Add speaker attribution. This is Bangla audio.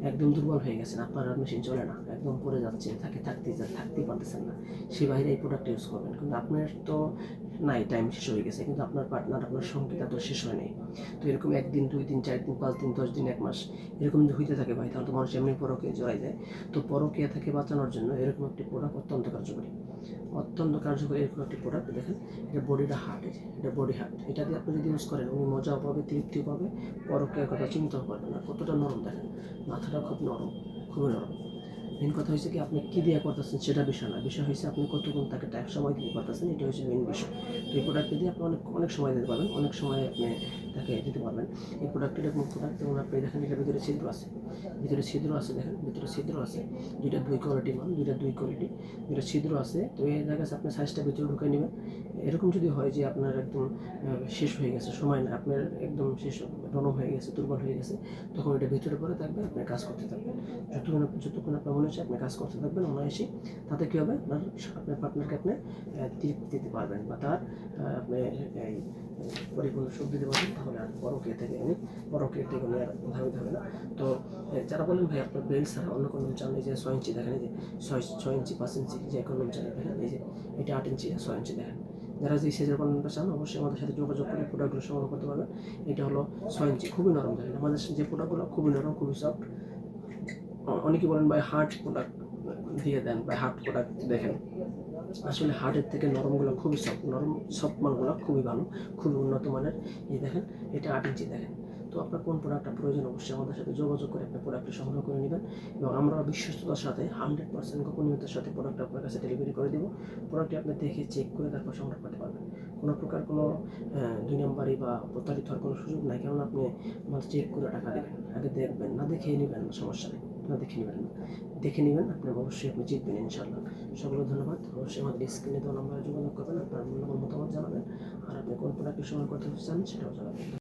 Speaker 1: একদম দুর্বল হয়ে গেছেন, আপনার আর মেশিন চলে না, একদম পড়ে যাচ্ছে, থাকতেই পারতেছেন না, সে বাইরে এই প্রোডাক্ট ইউজ করবেন। কিন্তু আপনার তো নাই, টাইম শেষ হয়ে গেছে, কিন্তু আপনার পার্টনার, আপনার সঙ্গী তার তো শেষ হয়নি। তো এরকম 1 দিন 2 দিন 4 দিন 5 দিন 10 দিন 1 মাস এরকম যদি হইতে থাকে ভাই, তাহলে তো মানুষ এমনি পরকীয়া জড়াই যায়। তো পরকীয়া থেকে বাঁচানোর জন্য এরকম একটি প্রোডাক্ট অত্যন্ত কার্যকরী, অত্যন্ত কার্যকরী এরকম একটি প্রোডাক্ট। দেখেন, এটা বডিটা হার্ট, এটা বডি হার্ট। এটা দিয়ে আপনি যদি ইউজ করেন, উনি মজাও পাবে, তৃপ্তিও পাবে, পরকীয়ার কথা চিন্তাও করবেন না। কতটা নরম দেখেন, মাথাটা খুব নরম, খুবই নরম। মেন কথা হয়েছে কি, আপনি কী দিয়ে করতেছেন সেটা বিষয় না, বিষয় হয়েছে আপনি কতক্ষণ তাকে সময় দিতে পারতেছেন, এটা হচ্ছে মেন বিষয়। তো এই প্রোডাক্ট দিয়ে আপনি অনেক অনেক সময় দিতে পারবেন, অনেক সময় আপনি তাকে দিতে পারবেন। এই প্রোডাক্টের এরকম প্রোডাক্ট, যেমন আপনি দেখেন এটার ভিতরে ছিদ্র আছে, দেখেন ভিতরে ছিদ্র আছে, দুইটা 2 কোয়ালিটি মাল, দুইটা ছিদ্র আছে। তো এই জায়গায় আপনি সাইজটা ভিতরে ঢুকে নেবেন। এরকম যদি হয় যে আপনার একদম শেষ হয়ে গেছে, সময় না, আপনার একদম শেষ, নরম হয়ে গেছে, দুর্বল হয়ে গেছে, তখন এটা ভিতরে পরে থাকবে, আপনি কাজ করতে থাকবেন। যতক্ষণ আপনার মনে হচ্ছে আপনি কাজ করতে থাকবেন অনায়াসে, তাতে কী হবে, আপনার পার্টনারকে আপনি তৃপ্তি দিতে পারবেন, বা তার আপনি এই পরিপূর্ণ সুখ দিতে পারবেন। তাহলে আর পরকীয়া থেকে উনি আর ধাবিত হবে না। তো যারা বলেন ভাই আপনার বেল্ট ছাড়া অন্য কোনো চান, এই যে 6 ইঞ্চি দেখেন, এই যে 6 ইঞ্চি 5 ইঞ্চি যে কোনো চান দেখেন, এই যে এটা 8 ইঞ্চি 6 ইঞ্চি দেখেন। যারা যে সাইজের কন্টেন্টটা চান অবশ্যই আমাদের সাথে যোগাযোগ করে প্রোডাক্টগুলো সংগ্রহ করতে পারবেন। এটা হলো 6 ইঞ্চি, খুবই নরম দেখেন, আমাদের যে প্রোডাক্টগুলো খুবই নরম, খুবই সফট। অনেকে বলেন ভাই হার্ড প্রোডাক্ট দিয়ে দেন, বা হার্ড প্রোডাক্ট দেখেন, আসলে হার্টের থেকে নরমগুলো খুবই সফট, সফট মালগুলো খুবই ভালো, খুবই উন্নত মানের। এই দেখেন, এটা 8 ইঞ্চি দেখেন। তো আপনার কোন প্রোডাক্টটা প্রয়োজন অবশ্যই আমাদের সাথে যোগাযোগ করে আপনার প্রোডাক্টটা সংগ্রহ করে নেবেন, এবং আমরা বিশ্বস্ততার সাথে 100% গোপনীয়তার সাথে প্রোডাক্ট আপনার কাছে ডেলিভারি করে দেবো। প্রোডাক্টটি আপনি দেখে চেক করে তারপর সংগ্রহ করতে পারবেন। কোনো প্রকার কোনো 2 নম্বরই বা প্রতারিত হওয়ার কোনো সুযোগ নাই, কারণ আপনি মাল চেক করে টাকা দেবেন, আগে দেখবেন, না দেখে নেবেন সমস্যা নেই, না দেখে নেবেন না, দেখে নেবেন, আপনি অবশ্যই আপনি জিতবেন ইনশাআল্লাহ। সকলে ধন্যবাদ। অবশ্যই আমাদের স্ক্রিনে দেওয়া নম্বরে যোগাযোগ করবেন, আপনার মূল্যবান মতামত জানাবেন, আর আপনি কোন প্রোডাক্টের সংগ্রহ করতে চান সেটাও জানাবেন।